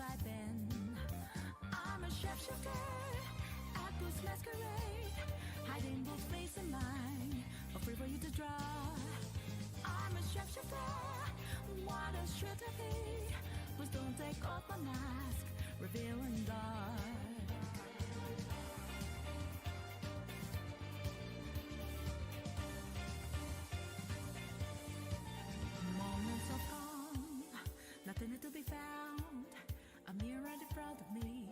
I've been. I'm a shapeshifter at this masquerade, hiding both face and mind, afraid for you to draw. I'm a shapeshifter, what a should I be? Please don't take off my mask, revealing dark. Moments of calm, nothing to be found. A mirror right in front of me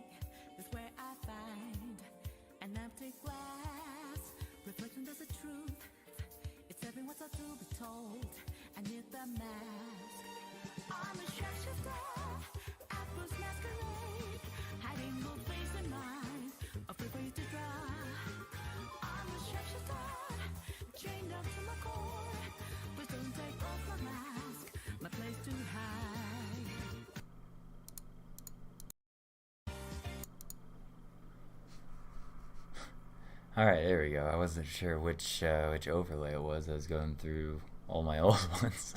is where I find an empty glass, reflecting there's a truth. It's every what's up to be told. I need the mask. I'm a shapeshifter at this masquerade, hiding both face and mind, afraid for you to draw. I'm a shapeshifter, chained up to my core. Please don't take off my mask, my place to hide. Alright, there we go. I wasn't sure which overlay it was. I was going through all my old ones.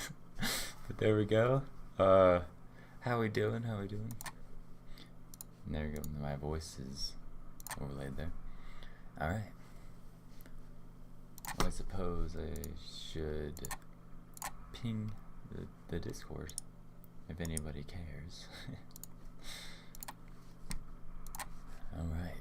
But there we go. How we doing? How we doing? And there we go. My voice is overlaid there. Alright. Well, I suppose I should ping the Discord if anybody cares. Alright.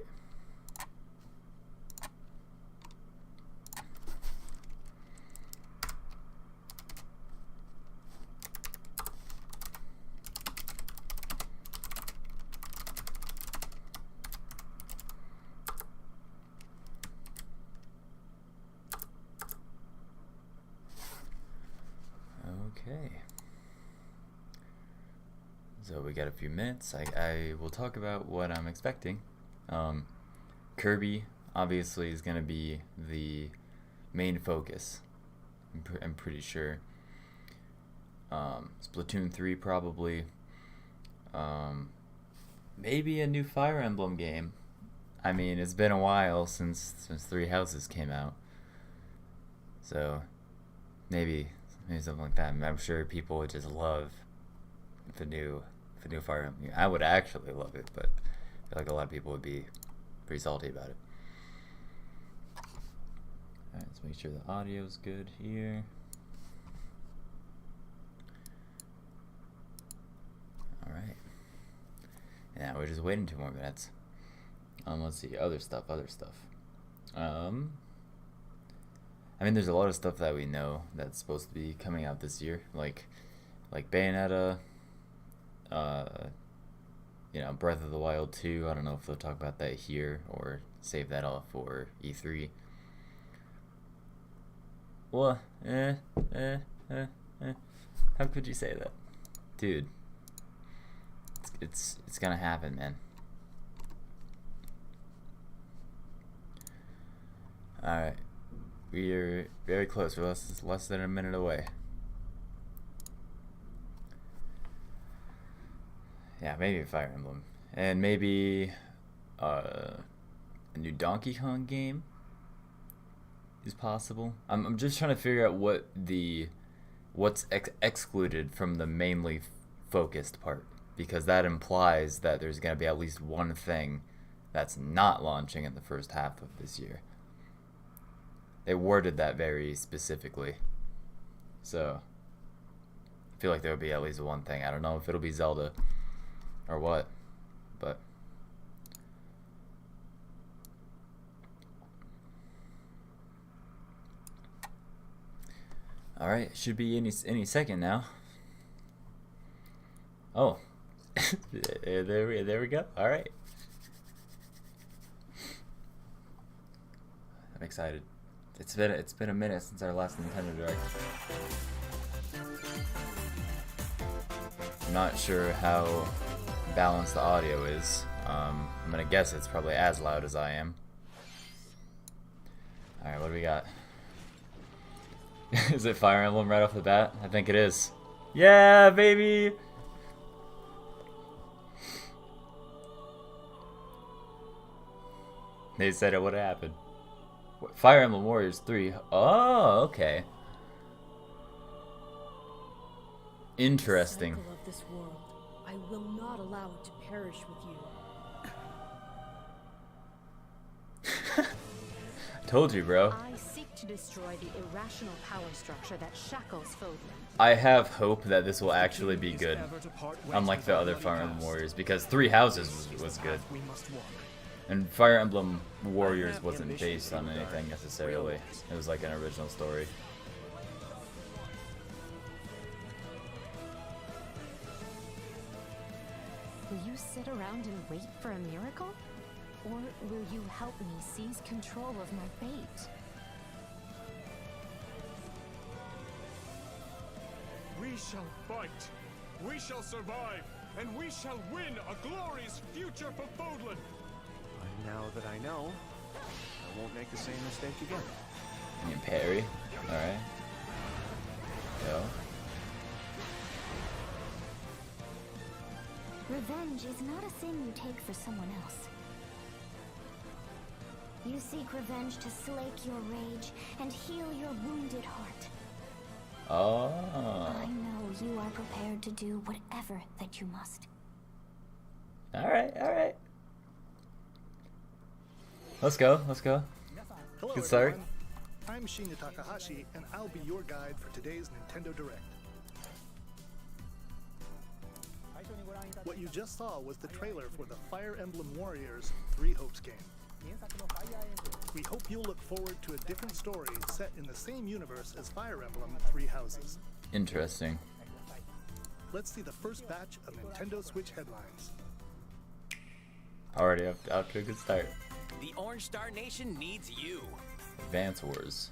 Okay, so we got a few minutes. I will talk about what I'm expecting. Kirby obviously is going to be the main focus. I'm pretty sure. Splatoon 3 probably. Maybe a new Fire Emblem game. I mean, it's been a while since Three Houses came out, so maybe something like that. I'm sure people would just love the new Fire Emblem. I would actually love it, but I feel like a lot of people would be pretty salty about it. Alright, let's make sure the audio's good here. Alright. Yeah, we're just waiting 2 more minutes. Let's see, other stuff. I mean, there's a lot of stuff that we know that's supposed to be coming out this year, like Bayonetta, Breath of the Wild 2. I don't know if they'll talk about that here or save that off for E3. Well, how could you say that, dude? It's gonna happen, man. All right. We're very close. We're less than a minute away. Yeah, maybe a Fire Emblem, and maybe a new Donkey Kong game is possible. I'm just trying to figure out what's excluded from the mainly focused part, because that implies that there's gonna be at least one thing that's not launching in the first half of this year. They worded that very specifically, so I feel like there would be at least one thing. I don't know if it'll be Zelda or what, but all right, should be any second now. Oh, there we go. All right, I'm excited. It's been a minute since our last Nintendo Direct. I'm not sure how balanced the audio is. I'm gonna guess it's probably as loud as I am. Alright, what do we got? Is it Fire Emblem right off the bat? I think it is. Yeah, baby! They said it would have happened. Fire Emblem Warriors 3. Oh, okay. Interesting. The cycle of this world. I will not allow it to perish with you. Told you, bro. I seek to destroy the irrational power structure that shackles Fodlan. I have hope that this will actually be good, unlike the other Fire Emblem Warriors, because Three Houses was good. And Fire Emblem Warriors wasn't based on anything necessarily. It was like an original story. Will you sit around and wait for a miracle? Or will you help me seize control of my fate? We shall fight, we shall survive, and we shall win a glorious future for Fodlan. Now that I know, I won't make the same mistake again. You mean parry? Alright. Yo. Revenge is not a sin you take for someone else. You seek revenge to slake your rage and heal your wounded heart. Oh. I know you are prepared to do whatever that you must. Alright, alright. Let's go, let's go. Hello, Good start. everyone. I'm Shinya Takahashi, and I'll be your guide for today's Nintendo Direct. What you just saw was the trailer for the Fire Emblem Warriors 3 Hopes game. We hope you'll look forward to a different story set in the same universe as Fire Emblem 3 Houses. Interesting. Let's see the first batch of Nintendo Switch headlines. Already up to a good start. The Orange Star Nation needs you. Advance Wars.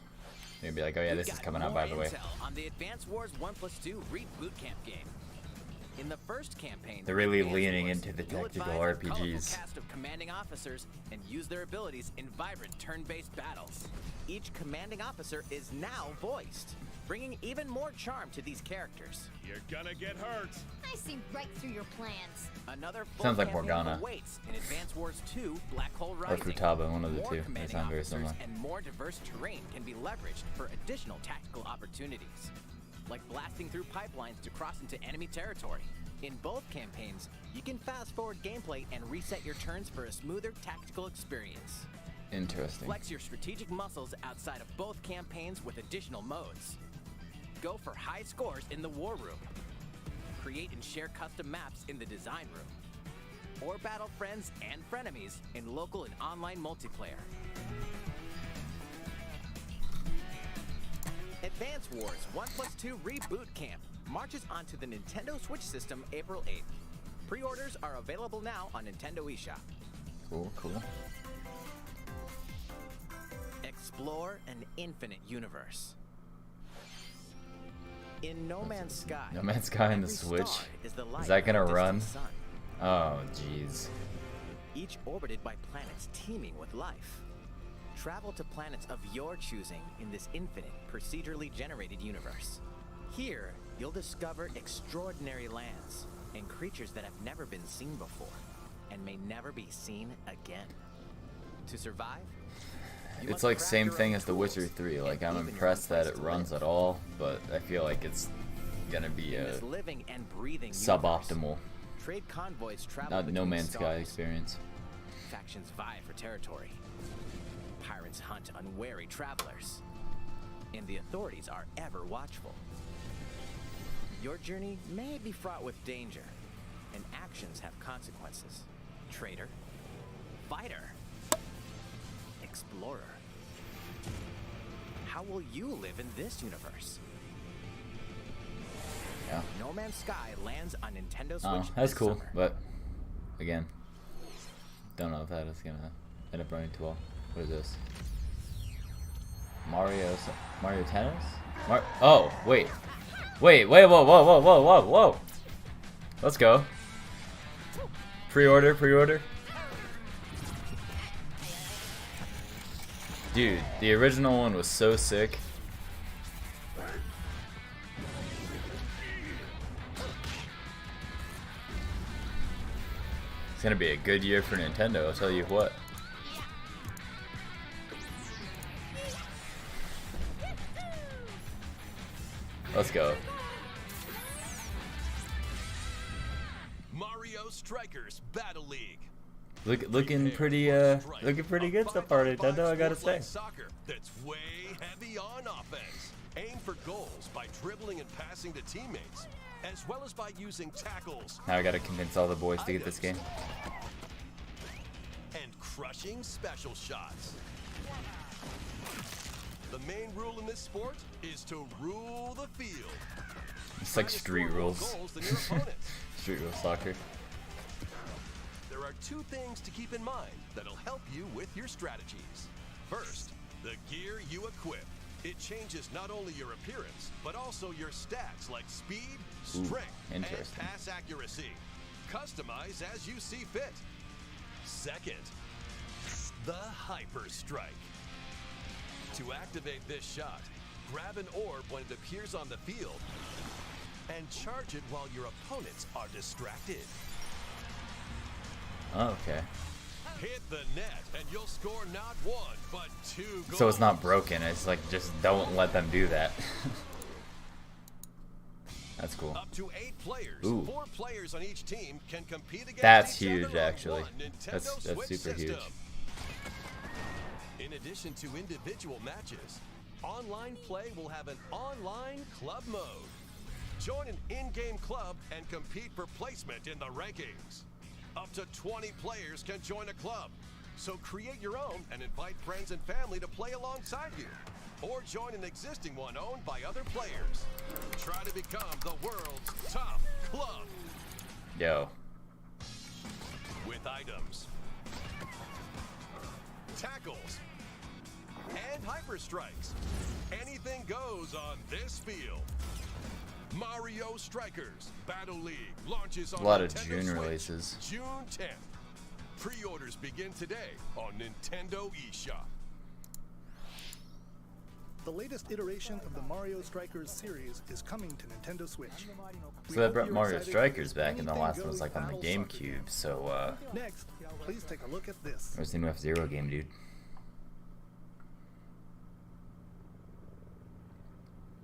You'd be like, oh yeah, We've this is got coming out more by the way. intel on the Advance Wars 1+2 Reboot Camp game. In the first campaign, They're really Advance leaning Wars, into the you'll tactical advise a colorful RPGs. cast of commanding officers and use their abilities in vibrant turn-based battles. Each commanding officer is now voiced, bringing even more charm to these characters. You're gonna get hurt. I see right through your plans. Another full Sounds like campaign Morgana. awaits in Advance Wars 2 Black Hole Or Rising. Futaba, one of the More two. They commanding sound very officers similar. and more diverse terrain can be leveraged for additional tactical opportunities, like blasting through pipelines to cross into enemy territory. In both campaigns, you can fast forward gameplay and reset your turns for a smoother tactical experience. Interesting. Flex your strategic muscles outside of both campaigns with additional modes. Go for high scores in the War Room. Create and share custom maps in the Design Room. Or battle friends and frenemies in local and online multiplayer. Advance Wars 1+2 Reboot Camp marches onto the Nintendo Switch system April 8th. Pre-orders are available now on Nintendo eShop. Cool, cool. Explore an infinite universe. In No Man's Sky, No Man's Sky and the every Switch? star is the light Is that of gonna a distant run? sun, Oh, jeez. each orbited by planets teeming with life. Travel to planets of your choosing in this infinite, procedurally generated universe. Here, you'll discover extraordinary lands and creatures that have never been seen before and may never be seen again. To survive, you It's must like craft same your thing own as The tools Witcher 3. and Like, I'm even your own impressed that place it to runs live. at all, but I feel like it's gonna be In a this living and breathing suboptimal, universe, trade convoys travel not No between Man's Sky stars. experience. Factions vie for territory. Pirates hunt unwary travelers. And the authorities are ever watchful. Your journey may be fraught with danger, and actions have consequences. Traitor, fighter, explorer. How will you live in this universe? Yeah. No Man's Sky lands on Nintendo Switch. Oh, that's this cool, summer. but again, don't know if that is gonna end up running too well. What is this? Mario Tennis? Oh, wait, whoa. Let's go. Pre-order. Dude, the original one was so sick. It's gonna be a good year for Nintendo, I'll tell you what. Let's go. Mario Strikers Battle League. Looking pretty good so far, Nintendo, I gotta say. Soccer that's way heavy on offense. Aim for goals by dribbling and passing to teammates, as well as by using tackles. Now I gotta convince all the boys to get this game. And crushing special shots. The main rule in this sport is to rule the field. It's like street rules. Street rule soccer. There are two things to keep in mind that'll help you with your strategies. First, the gear you equip. It changes not only your appearance, but also your stats like speed, strength, and pass accuracy. Customize as you see fit. Second, the Hyper Strike. To activate this shot, grab an orb when it appears on the field and charge it while your opponents are distracted. Oh, okay. Hit the net and you'll score not one, but 2 goals. So it's not broken, it's like just don't let them do that. That's cool. Up to 8 players. Ooh. 4 players on each team can compete against That's each huge other on actually. one Nintendo That's Switch super system. huge. In addition to individual matches, online play will have an online club mode. Join an in-game club and compete for placement in the rankings. Up to 20 players can join a club. So create your own and invite friends and family to play alongside you. Or join an existing one owned by other players. Try to become the world's top club. Yo. With items, tackles, and hyper strikes. Anything goes on this field. Mario Strikers Battle League launches on A lot of Nintendo June Switch, releases. June 10th. Pre-orders begin today on Nintendo eShop. The latest iteration of the Mario Strikers series is coming to Nintendo Switch. So they brought Mario Strikers back, and the last one was like on the GameCube. So Next, please take a look at this. where's the new F-Zero game, dude?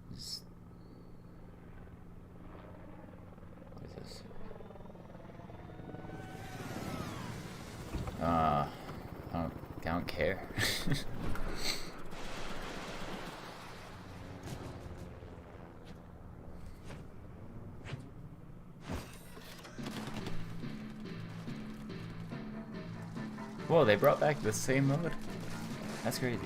What is this? I don't care. Whoa, they brought back the same mode? That's crazy.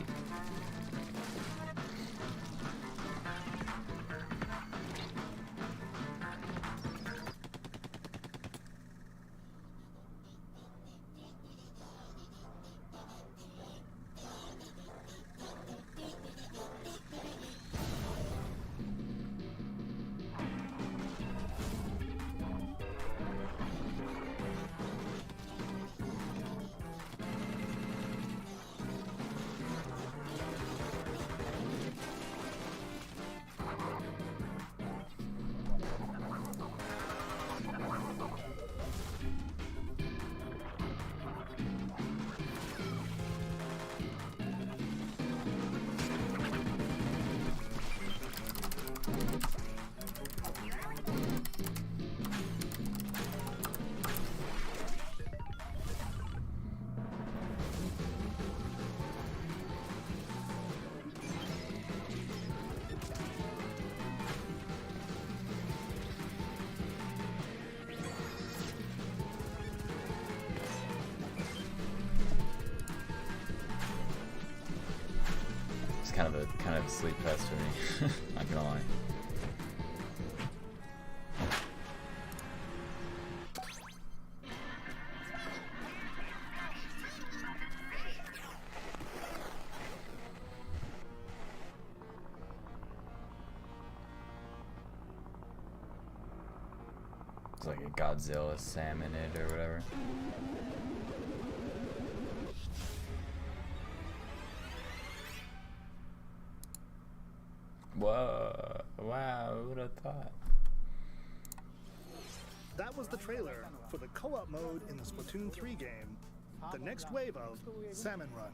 Kind of a sleep fest for me. Not gonna lie. It's like a Godzilla salmonid or whatever. Whoa, wow, who would have thought? That was the trailer for the co-op mode in the Splatoon 3 game, the next wave of Salmon Run.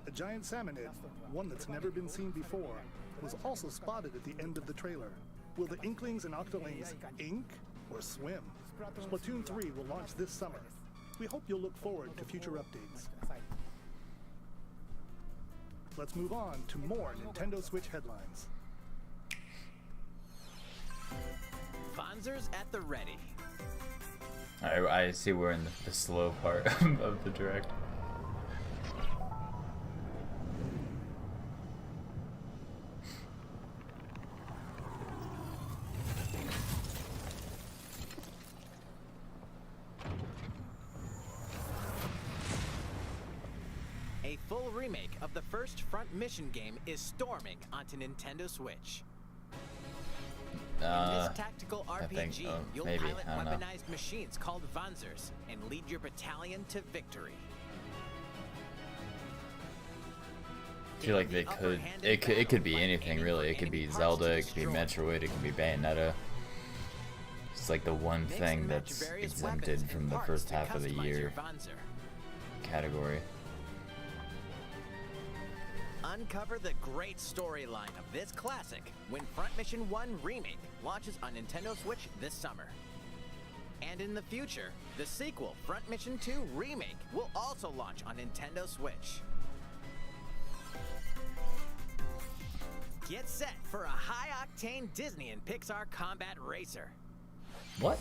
A giant salmonid, one that's never been seen before, was also spotted at the end of the trailer. Will the Inklings and Octolings ink or swim? Splatoon 3 will launch this summer. We hope you'll look forward to future updates. Let's move on to more Nintendo Switch headlines. Fonzers at the ready. I see we're in the slow part of the direct. A full remake of the first Front Mission game is storming onto Nintendo Switch. In this tactical RPG, you'll maybe, pilot I don't know. weaponized machines called Fonzers and lead your battalion to victory. I feel like they could. It could be anything really. It could be Zelda. It could be Metroid. It could be Bayonetta. It's like the one thing that's exempted from the first half of the year category. Uncover the great storyline of this classic when Front Mission 1 Remake launches on Nintendo Switch this summer. And in the future, the sequel, Front Mission 2 Remake, will also launch on Nintendo Switch. Get set for a high-octane Disney and Pixar combat racer. What?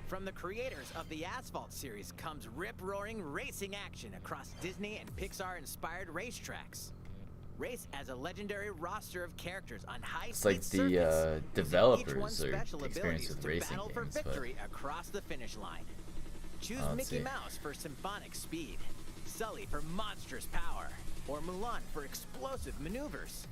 From the creators of the Asphalt series comes rip-roaring racing action across Disney and Pixar-inspired racetracks. Race as a legendary roster of characters on high-speed It's like the circuits, developers using each are one's special experienced with abilities to racing battle for games, but victory across the finish line. Choose let's Mickey see. Mouse for symphonic speed, Sully for monstrous power, or Mulan for explosive maneuvers.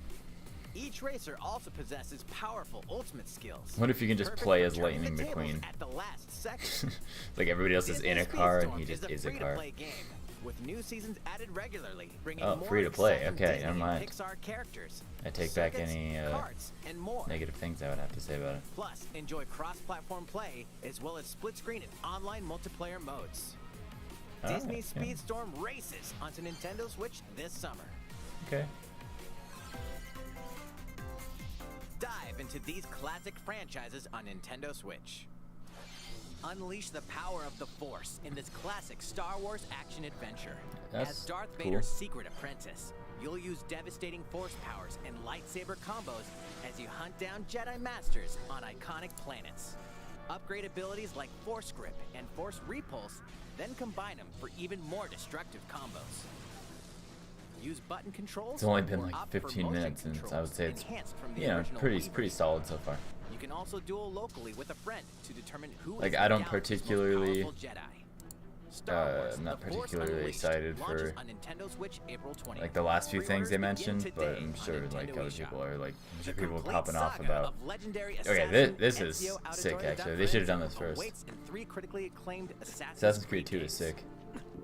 Each racer also possesses powerful ultimate skills. What if you can just perfect play for as turning Lightning the tables McQueen? At the last second. Like everybody else is in a Disney car and Speedstorm he just is a car. free-to-play game with new seasons added regularly, bringing Oh, more free to play. exciting Okay, Disney never and mind. Pixar characters, I take back circuits, any carts, and more. negative things I would have to say about it. Plus, enjoy cross-platform play as well as split-screen and online multiplayer modes. Disney Alright, yeah. Speedstorm races onto Nintendo Switch this summer. Okay. Dive into these classic franchises on Nintendo Switch. Unleash the power of the Force in this classic Star Wars action-adventure. That's As Darth cool. Vader's secret apprentice, you'll use devastating force powers and lightsaber combos as you hunt down Jedi Masters on iconic planets. Upgrade abilities like Force Grip and Force Repulse, then combine them for even more destructive combos. Use button controls. It's only been or like opt for 15 motion minutes, and I controls would say it's enhanced from the you know original pretty Wii pretty solid so far. you can also duel locally with a friend to determine who Like, is I the don't galaxy's most particularly, powerful Jedi. Star Wars, I'm not The Force particularly Unleashed excited launches for on Nintendo Switch April 20th. like the last few things they Pre-orders begin mentioned, but today I'm on sure like Nintendo other eShop. people are like I'm sure The people are complete popping off saga about. of legendary Okay, assassin this is Ezio sick Auditore actually. the They should have done Prince this first. awaits in 3 critically acclaimed Assassin's Creed 2 is games. sick.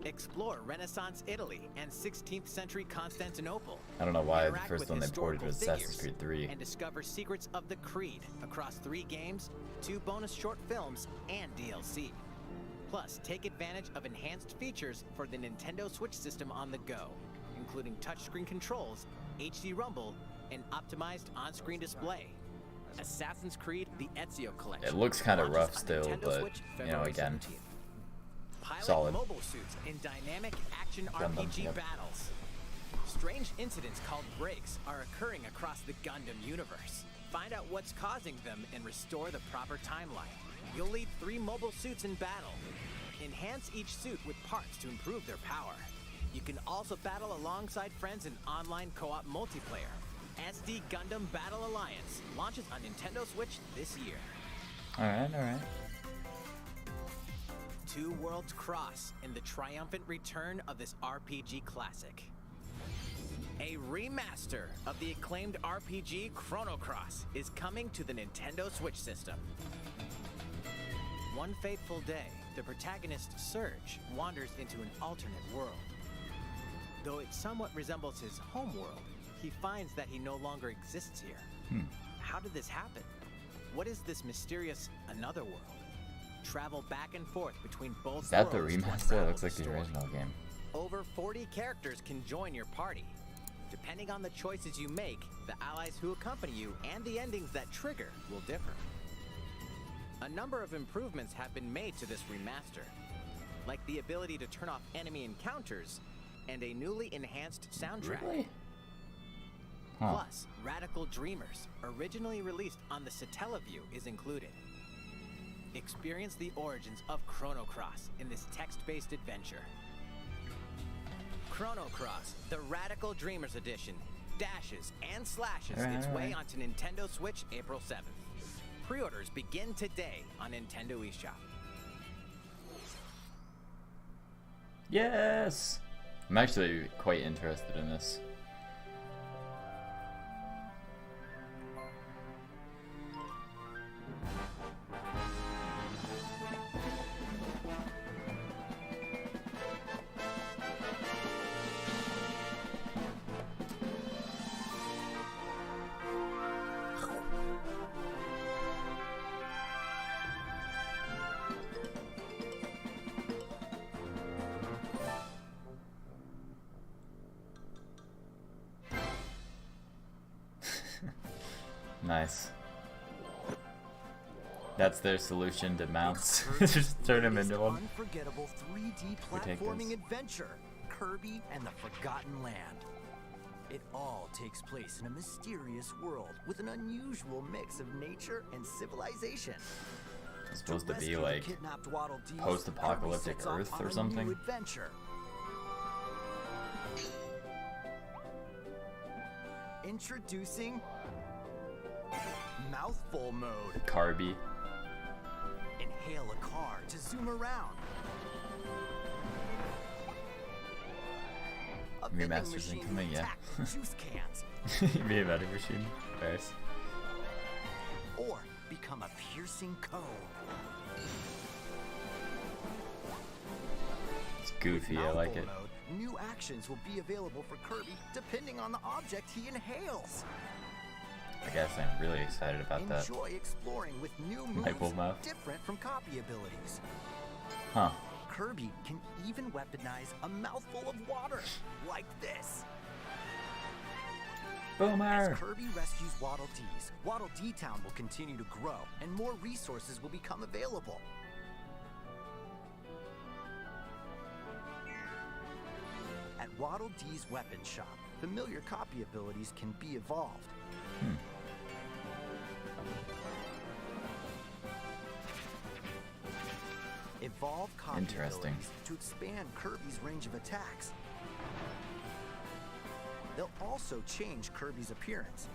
Explore Renaissance Italy and 16th century Constantinople. I don't know why the Interact first with one they ported historical was Assassin's figures Creed 3. and discover secrets of the Creed across 3 games, 2 bonus short films, and DLC. Plus, take advantage of enhanced features for the Nintendo Switch system on the go, including touchscreen controls, HD Rumble, and optimized on-screen display. Assassin's Creed: The Ezio Collection. It looks kind of launches rough on still, Nintendo but Switch you know, February again, 17th. Pilot solid. mobile suits in dynamic action Gundam, RPG yep. battles. Strange incidents called breaks are occurring across the Gundam universe. Find out what's causing them and restore the proper timeline. You'll lead 3 mobile suits in battle. Enhance each suit with parts to improve their power. You can also battle alongside friends in online co-op multiplayer. SD Gundam Battle Alliance launches on Nintendo Switch this year. Alright, alright. 2 worlds cross in the triumphant return of this RPG classic. A remaster of the acclaimed RPG Chrono Cross is coming to the Nintendo Switch system. One fateful day, the protagonist Surge wanders into an alternate world. Though it somewhat resembles his home world, he finds that he no longer exists here. How did this happen? What is this mysterious another world? Travel back and forth between both Is that the worlds to remaster? It unravel looks the like the story. original game. Over 40 characters can join your party. Depending on the choices you make, the allies who accompany you and the endings that trigger will differ. A number of improvements have been made to this remaster, like the ability to turn off enemy encounters and a newly enhanced soundtrack. Really? Huh. Plus, Radical Dreamers, originally released on the Satellaview, is included. Experience the origins of Chrono Cross in this text-based adventure. Chrono Cross, the Radical Dreamers edition, dashes and slashes its way onto Nintendo Switch April 7th. Pre-orders begin today on Nintendo eShop. Yes! I'm actually quite interested in this. Nice. That's their solution to mounts. Just turn them into one. Unforgettable 3D platforming adventure, Kirby and the Forgotten Land. It all takes place in a mysterious world with an unusual mix of nature and civilization. It's supposed to be like post-apocalyptic Earth or something. Introducing Mouthful Mode. Kirby. Inhale a car to zoom around. A vending Remasters machine incoming, yeah. juice cans. Be a vending machine. Nice. Or become a piercing cone. It's goofy, I like it. Mode, new actions will be available for Kirby depending on the object he inhales. I guess I'm really excited about that. Enjoy exploring with new moves different from copy abilities. Huh. Kirby can even weaponize a mouthful of water, like this. Boomer! As Kirby rescues Waddle Dees, Waddle Dee Town will continue to grow, and more resources will become available. At Waddle Dee's weapon shop, familiar copy abilities can be evolved. Evolve copy abilities to expand Kirby's range of attacks. They'll also change Kirby's appearance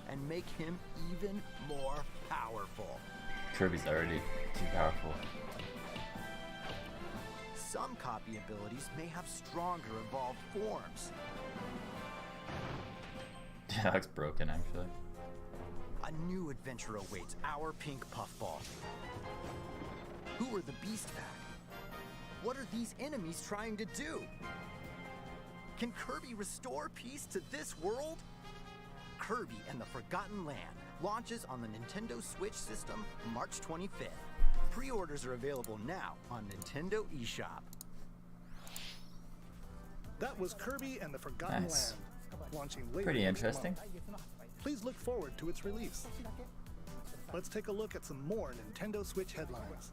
and make him even more powerful. Kirby's already too powerful. Some copy abilities may have stronger evolved forms. Yeah, that looks broken actually. A new adventure awaits our pink puffball. Who are the Beast Pack? What are these enemies trying to do? Can Kirby restore peace to this world? Kirby and the Forgotten Land launches on the Nintendo Switch system March 25th. Pre-orders are available now on Nintendo eShop. That was Kirby and the Forgotten Land, launching later. Pretty interesting. Please look forward to its release. Let's take a look at some more Nintendo Switch headlines.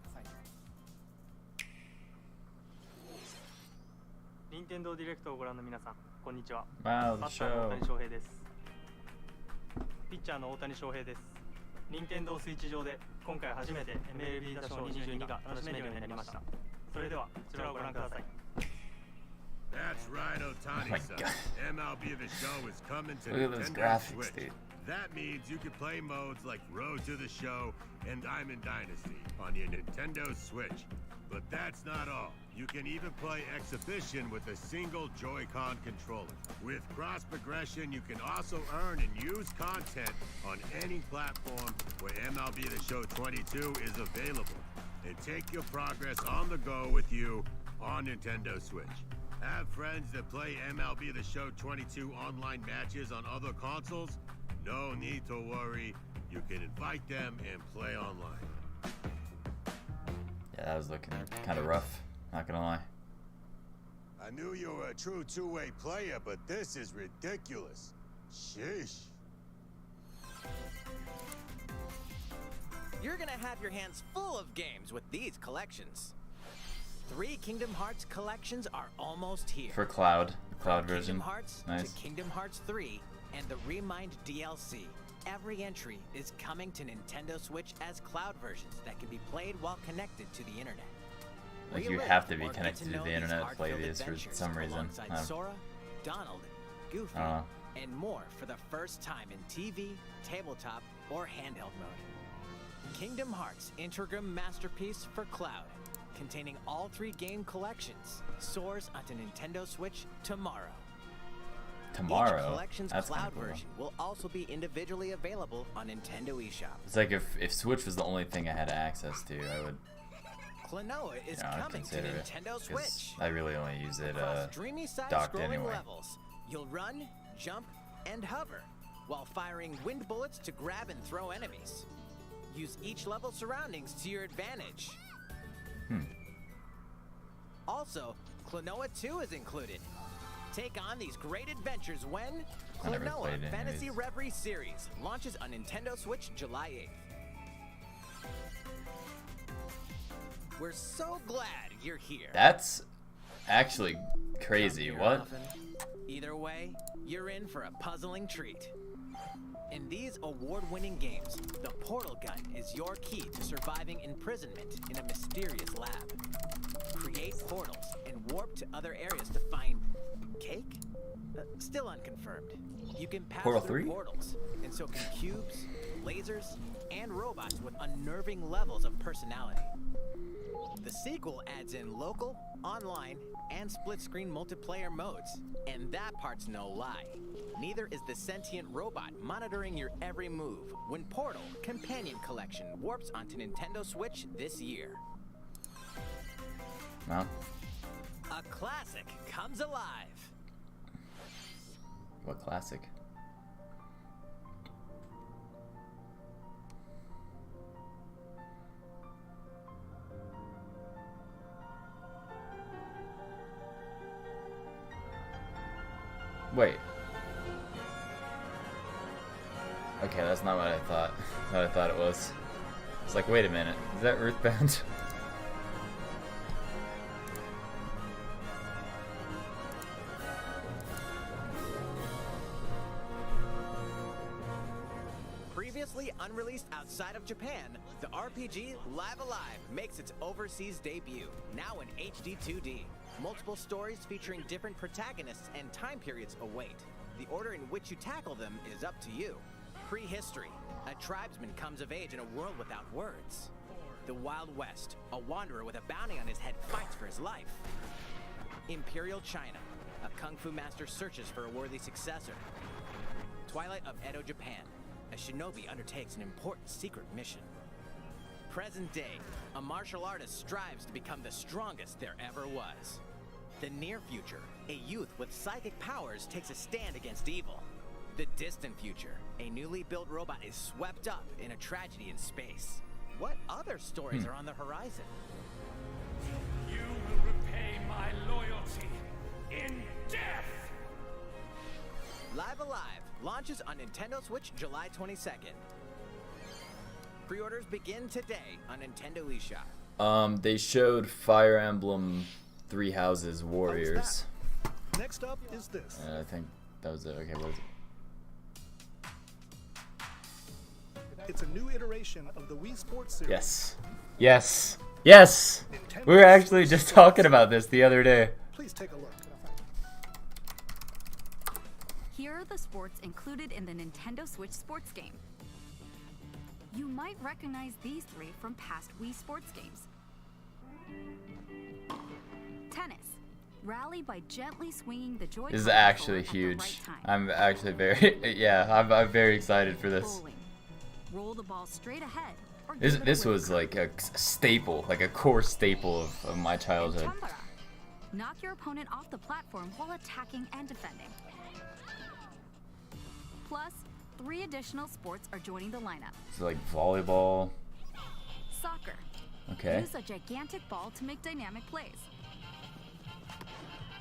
Nintendo Direct をご覧の皆さん、こんにちは。 Wow, バッターの大谷翔平です。ピッチャーの大谷翔平です。任天堂スイッチ上で今回初めて MLB 打賞22が楽しめるようになりました。それではこちらをご覧ください。 That's right, Otani-san. MLB The Show is coming to Look at those Nintendo graphics, Switch. dude. That means you can play modes like Road to the Show and Diamond Dynasty on your Nintendo Switch. But that's not all. You can even play Exhibition with a single Joy-Con controller. With cross progression, you can also earn and use content on any platform where MLB The Show 22 is available. And take your progress on the go with you on Nintendo Switch. Have friends that play MLB The Show 22 online matches on other consoles? No need to worry. You can invite them and play online. Yeah, that was looking kind of rough, not gonna lie. I knew you were a true two-way player, but this is ridiculous. Sheesh. You're gonna have your hands full of games with these collections. 3 Kingdom Hearts collections are almost here. For Cloud, the Cloud From version. Kingdom Hearts Nice. to Kingdom Hearts 3 and the Remind DLC. Every entry is coming to Nintendo Switch as Cloud versions that can be played while connected to the internet. Like you Relive have to be or get connected to know the these internet to play heart-filled these for adventures some reason. alongside Sora, Donald, Goofy, and more for the first time in TV, tabletop, or handheld mode. Kingdom Hearts Integrum Masterpiece for Cloud, containing all 3 game collections, soars onto Nintendo Switch tomorrow. Tomorrow? Each collection's That's kinda Cloud cool. version will also be individually available on Nintendo eShop. It's like if Switch was the only thing I had access to, I would, Klonoa is I'd coming to consider it. Nintendo 'Cause Switch. I really only use it Across dreamy docked side-scrolling anyway. levels, you'll run, jump, and hover while firing wind bullets to grab and throw enemies. Use each level's surroundings to your advantage. Also, Klonoa 2 is included. Take on these great adventures when I never Klonoa played any of Fantasy these. Reverie Series launches on Nintendo Switch July 8th. We're so glad you're here. That's actually crazy. Come here What? often. Either way, you're in for a puzzling treat. In these award-winning games, the portal gun is your key to surviving imprisonment in a mysterious lab. Create portals and warp to other areas to find cake? Still unconfirmed. You can pass Portal through 3? portals, and so can cubes, lasers, and robots with unnerving levels of personality. The sequel adds in local, online, and split-screen multiplayer modes, and that part's no lie. Neither is the sentient robot monitoring your every move when Portal Companion Collection warps onto Nintendo Switch this year. No? A classic comes alive. What classic? Wait. Okay, that's not what I thought. What I thought it was. It's like, wait a minute, is that Earthbound? Previously unreleased outside of Japan, the RPG Live Alive makes its overseas debut, now in HD 2D. Multiple stories featuring different protagonists and time periods await. The order in which you tackle them is up to you. Prehistory. A tribesman comes of age in a world without words. The Wild West. A wanderer with a bounty on his head fights for his life. Imperial China. A kung fu master searches for a worthy successor. Twilight of Edo, Japan. A shinobi undertakes an important secret mission. Present day. A martial artist strives to become the strongest there ever was. The near future. A youth with psychic powers takes a stand against evil. The distant future. A newly built robot is swept up in a tragedy in space. What other stories are on the horizon? You will repay my loyalty in death! Live Alive launches on Nintendo Switch July 22nd. Pre-orders begin today on Nintendo eShop. They showed Fire Emblem Three Houses Warriors. Next up is this. I think that was it. Okay, what is it? It's a new iteration of the Wii Sports series. Yes. Yes. Yes! We were actually just talking about this the other day. Please take a look. Here are the sports included in the Nintendo Switch sports game. You might recognize these 3 from past Wii sports games. Tennis. Rally by gently swinging the Joy-Con This is controller actually at the huge. right time. I'm actually very, yeah, I'm very excited for this. Bowling. Roll the ball straight ahead. Or This give it a this whip was curl. like a staple, like a core staple of my childhood. Chambara. Knock your opponent off the platform while attacking and defending. Plus, 3 additional sports are joining the lineup. It's like volleyball. Soccer. Okay. Use a gigantic ball to make dynamic plays.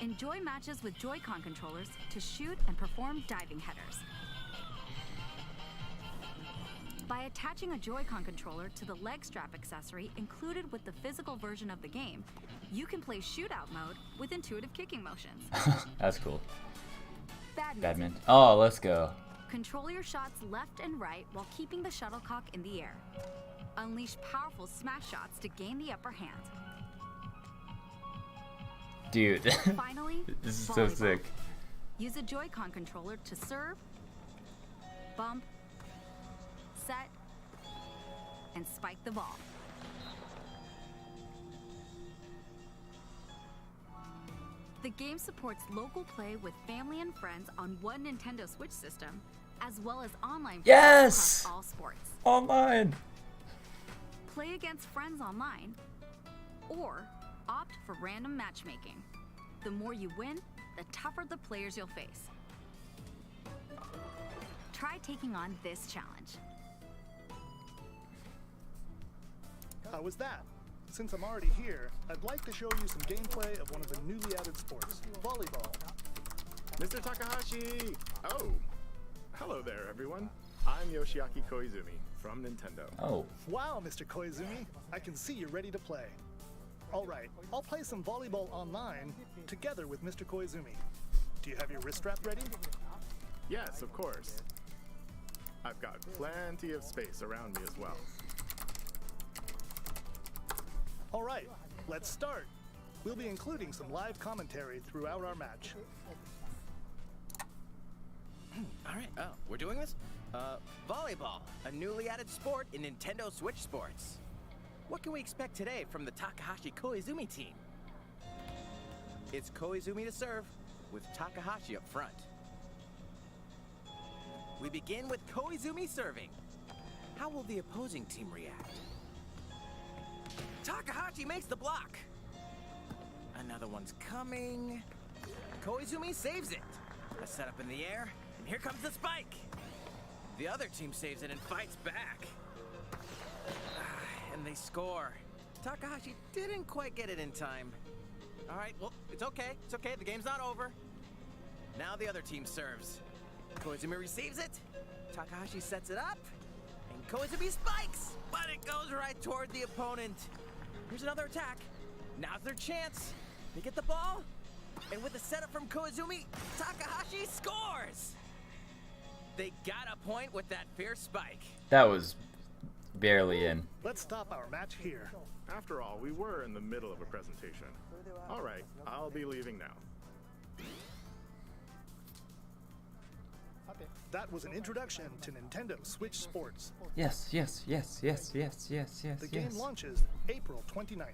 Enjoy matches with Joy-Con controllers to shoot and perform diving headers. By attaching a Joy-Con controller to the leg strap accessory included with the physical version of the game, you can play shootout mode with intuitive kicking motions. That's cool. Badminton. Oh, let's go. Control your shots left and right while keeping the shuttlecock in the air. Unleash powerful smash shots to gain the upper hand. Dude. Finally, this is volleyball. so sick. Use a Joy-Con controller to serve, bump, set, and spike the ball. The game supports local play with family and friends on one Nintendo Switch system, as well as online play Yes! across all sports. Online. Play against friends online, or opt for random matchmaking. The more you win, the tougher the players you'll face. Try taking on this challenge. How was that? Since I'm already here, I'd like to show you some gameplay of one of the newly added sports, volleyball. Mr. Takahashi! Oh, hello there, everyone. I'm Yoshiaki Koizumi from Nintendo. Oh. Wow, Mr. Koizumi, I can see you're ready to play. All right, I'll play some volleyball online together with Mr. Koizumi. Do you have your wrist strap ready? Yes, of course. I've got plenty of space around me as well. All right, let's start. We'll be including some live commentary throughout our match. All right, oh, we're doing this? Volleyball, a newly added sport in Nintendo Switch Sports. What can we expect today from the Takahashi Koizumi team? It's Koizumi to serve, with Takahashi up front. We begin with Koizumi serving. How will the opposing team react? Takahashi makes the block. Another one's coming. Koizumi saves it. A setup in the air, and here comes the spike. The other team saves it and fights back. And they score. Takahashi didn't quite get it in time. All right, well, it's okay. It's okay. The game's not over. Now the other team serves. Koizumi receives it. Takahashi sets it up. And Koizumi spikes, but it goes right toward the opponent. Here's another attack. Now's their chance. They get the ball. And with a setup from Koizumi, Takahashi scores. They got a point with that fierce spike. That was barely in. Let's stop our match here. After all, we were in the middle of a presentation. All right, I'll be leaving now. That was an introduction to Nintendo Switch Sports. Yes, yes, yes, yes, yes, yes, yes. The game launches April 29th.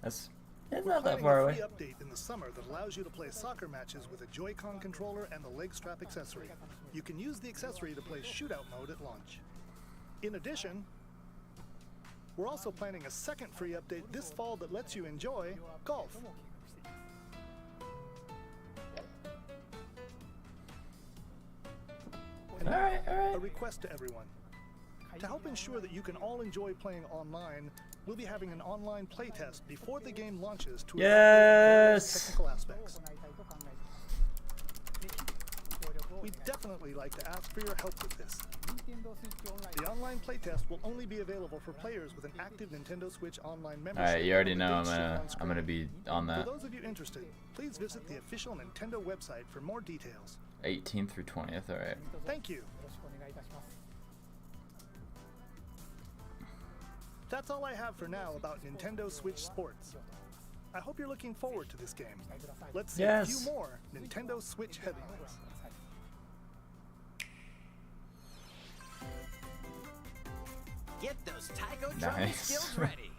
That's We're not that planning far a away. free update in the summer that allows you to play soccer matches with a Joy-Con controller and the leg strap accessory. You can use the accessory to play shootout mode at launch. In addition, we're also planning a second free update this fall that lets you enjoy golf. And now, a request to everyone. To help ensure that you can all enjoy playing online, we'll be having an online playtest before the game launches to evaluate various technical aspects. We'd definitely like to ask for your help with this. The online playtest will only be available for players with an active Nintendo Switch Online membership. Alright, you already know I'm gonna be on For that. those of you interested, please visit the official Nintendo website for more details. 18th through 20th, alright. Thank you. That's all I have for now about Nintendo Switch Sports. I hope you're looking forward to this game. Let's see a few more Nintendo Switch headlines. Get those Taiko drumming Nice. skills ready.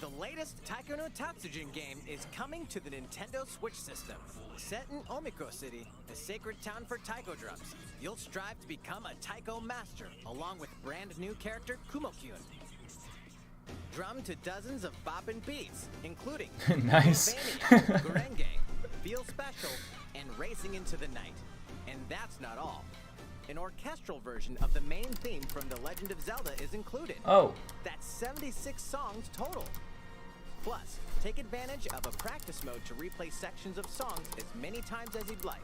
The latest Taiko no Tatsujin game is coming to the Nintendo Switch system. Set in Omiko City, the sacred town for taiko drums, you'll strive to become a taiko master, along with brand new character Kumo-kyun. Drum to dozens of boppin' beats, including Nice. Romania, Gurenge, Feel Special, and Racing into the Night. And that's not all. An orchestral version of the main theme from The Legend of Zelda is included. Oh. That's 76 songs total. Plus, take advantage of a practice mode to replay sections of songs as many times as you'd like.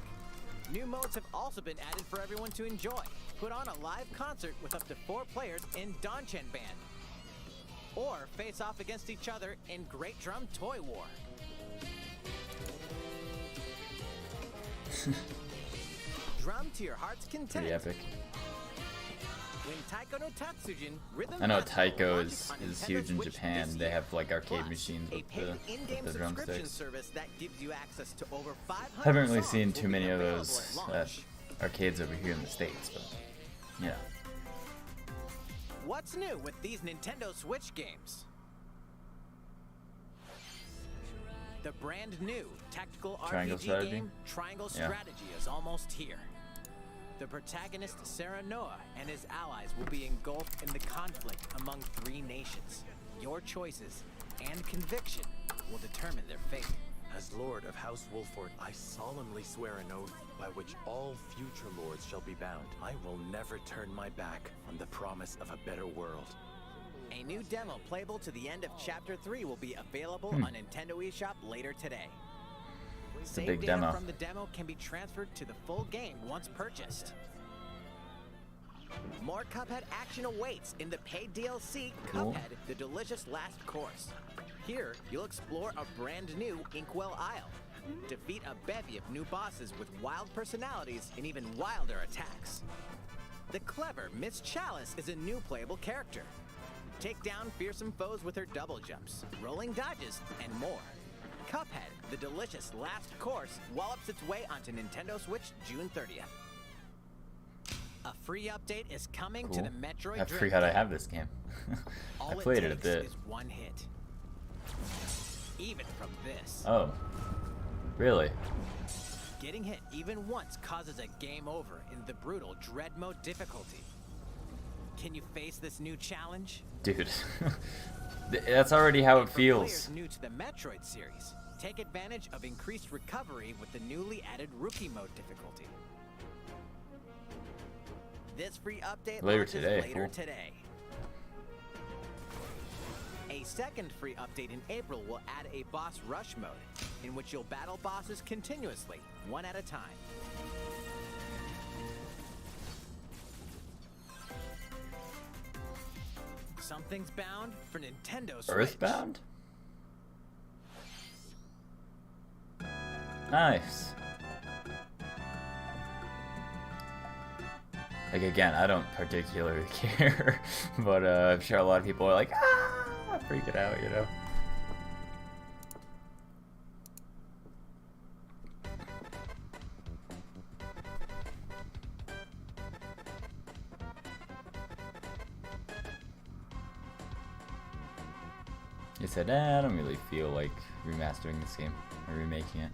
New modes have also been added for everyone to enjoy. Put on a live concert with up to 4 players in Donchen Band. Or face off against each other in Great Drum Toy War. Drum to your heart's content. Pretty epic. When Taiko no Tatsujin Rhythm I know Festival Taiko launches is on Nintendo huge in Switch Japan. this They year. have like arcade Plus, machines a with paid in-game the subscription drumsticks. service that gives you access to over 500 Haven't really songs seen will too be many of available those at at launch. arcades over here in the States, but yeah. What's new with these Nintendo Switch games? The brand new tactical Triangle RPG Strategy? game Triangle Yeah. Strategy is almost here. The protagonist Sarah Noah and his allies will be engulfed in the conflict among 3 nations. Your choices and conviction will determine their fate. As Lord of House Wolford, I solemnly swear an oath by which all future lords shall be bound. I will never turn my back on the promise of a better world. A new demo playable to the end of Chapter 3 will be available on Nintendo eShop later today. It's a Save big data demo. from the demo can be transferred to the full game once purchased. More Cuphead action awaits in the paid DLC, Cool. Cuphead, The Delicious Last Course. Here, you'll explore a brand new Inkwell Isle. Defeat a bevy of new bosses with wild personalities and even wilder attacks. The clever Miss Chalice is a new playable character. Take down fearsome foes with her double jumps, rolling dodges, and more. Cuphead, The Delicious Last Course, wallops its way onto Nintendo Switch June 30th. A free update is coming to Cool. the Metroid I Dread forgot I game. have this game. I All played it a takes bit. is one hit. Even from this. Oh, really? Getting hit even once causes a game over in the brutal Dread Mode difficulty. Can you face this new challenge? Dude, that's already how it For feels. players new to the Metroid series, take advantage of increased recovery with the newly added Rookie Mode difficulty. This free update Later launches today, later cool. today. A second free update in April will add a boss rush mode, in which you'll battle bosses continuously, one at a time. Something's bound for Nintendo Switch. Earthbound? Nice. Like, again, I don't particularly care, but I'm sure a lot of people are like, ah, freaking out, you know? You said, I don't really feel like remastering this game or remaking it.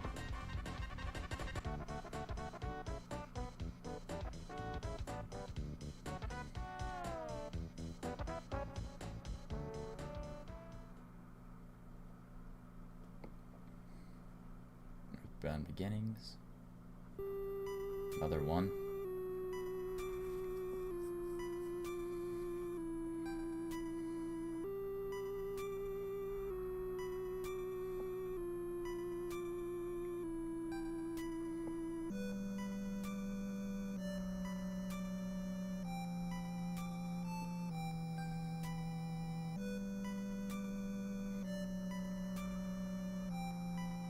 Earthbound Beginnings. Another one.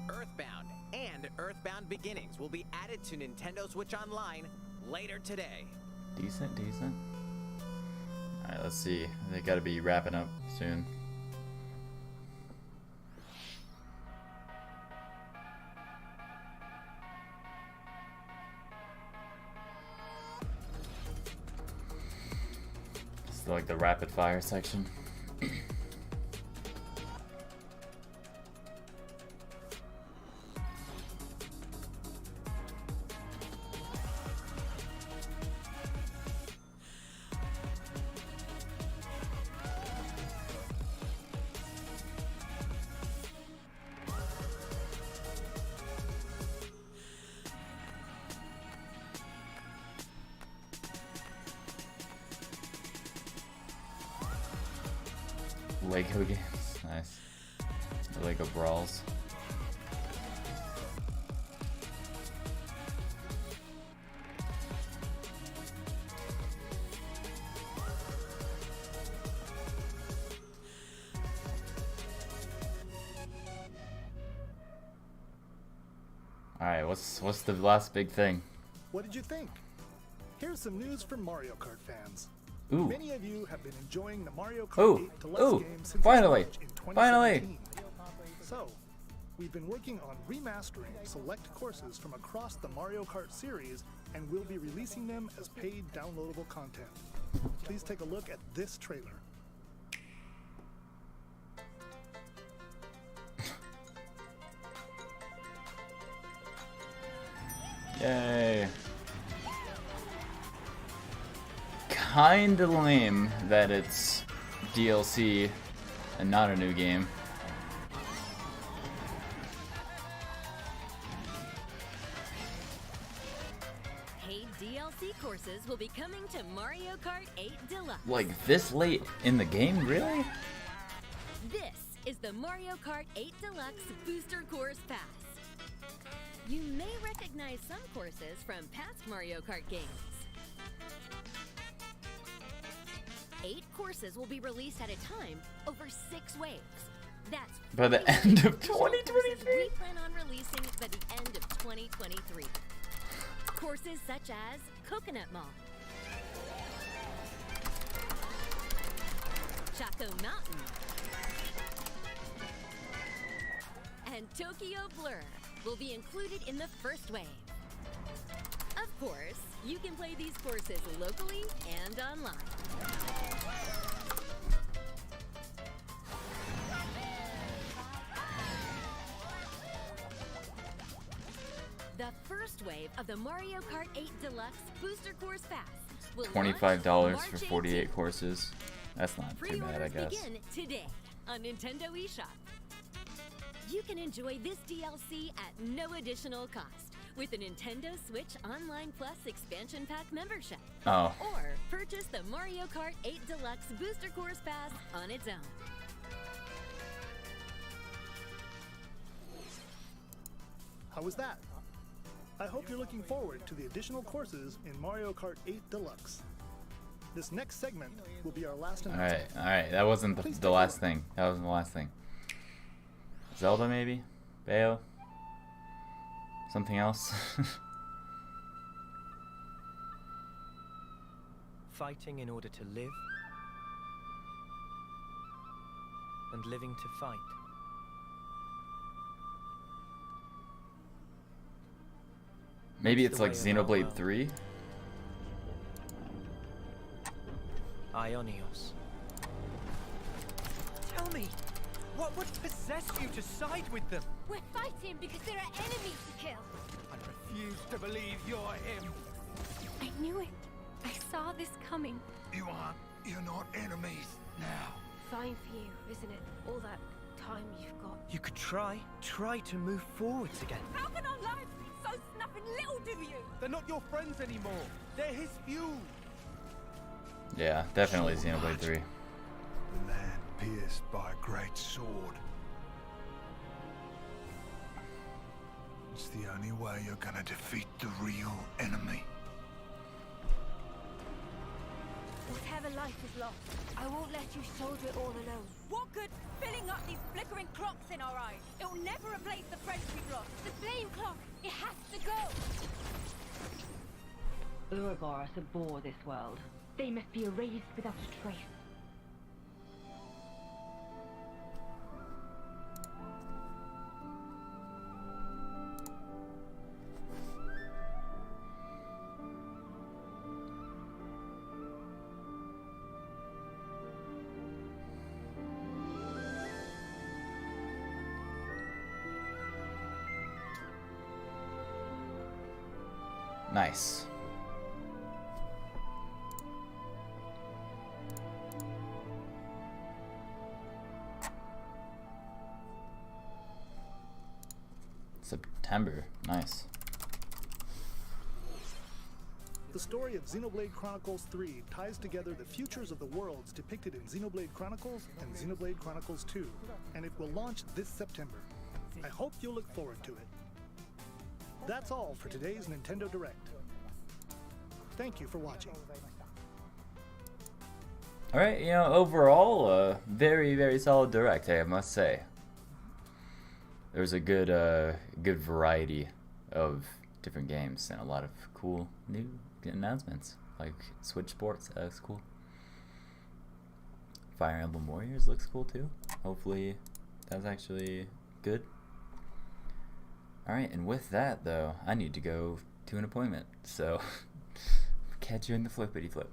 Earthbound and Earthbound Beginnings will be added to Nintendo Switch Online later today. Decent, decent. Alright, let's see. They gotta be wrapping up soon. It's like the rapid fire section. Lego games, nice. The Lego Brawls. Alright, what's the last big thing? What did you think? Here's some news for Mario Kart fans. Ooh. Many of you have been enjoying the Mario Kart 8 Deluxe game since Finally! its launch in Finally! 2017. So, we've been working on remastering select courses from across the Mario Kart series, and we'll be releasing them as paid downloadable content. Please take a look at this trailer. Yay. Kinda lame that it's DLC and not a new game. Paid DLC courses will be coming to Mario Kart 8 Deluxe. Like this late in the game, really? This is the Mario Kart 8 Deluxe Booster Course Pass. You may recognize some courses from past Mario Kart games. 8 courses will be released at a time over 6 waves. That's by the end of 2023. We plan on releasing by the end of 2023. Courses such as Coconut Mall, Chaco Mountain, and Tokyo Blur will be included in the first wave. Of course, you can play these courses locally and online. The first wave of the Mario Kart 8 Deluxe Booster Course Pass will $25 for 48 courses. That's not too bad, I Pre-orders guess. begin today on Nintendo eShop. You can enjoy this DLC at no additional cost with a Nintendo Switch Online Plus Expansion Pack membership. Oh. Or purchase the Mario Kart 8 Deluxe Booster Course Pass on its own. How was that? I hope you're looking forward to the additional courses in Mario Kart 8 Deluxe. This next segment will be our last announcement. Alright, that wasn't the last thing. That wasn't the last thing. Zelda, maybe? Bayo? Something else? Fighting in order to live, and living to fight. Maybe it's like Xenoblade 3? Ionios. Tell me, what would possess you to side with them? We're fighting because there are enemies to kill. I refuse to believe you're him. I knew it. I saw this coming. You're not enemies now. Fine for you, isn't it? All that time you've got. You could try to move forwards again. How can our lives be so snuffing little, do you? They're not your friends anymore. They're his fuel. Yeah, definitely Xenoblade 3. The land pierced by a great sword. It's the only way you're gonna defeat the real enemy. Whatever life is lost, I won't let you soldier it all alone. What good filling up these flickering clocks in our eyes? It'll never replace the friends we've lost. The flame clock, it has to go. Ouroboros abhor this world. They must be erased without a trace. Nice. September. Nice. The story of Xenoblade Chronicles 3 ties together the futures of the worlds depicted in Xenoblade Chronicles and Xenoblade Chronicles 2, and it will launch this September. I hope you'll look forward to it. That's all for today's Nintendo Direct. Thank you for watching. Alright, overall, very, very solid Direct, I must say. There's a good variety of different games and a lot of cool new announcements. Like Switch Sports, that looks cool. Fire Emblem Warriors looks cool too. Hopefully that's actually good. Alright, and with that though, I need to go to an appointment. So catch you in the flippity flip.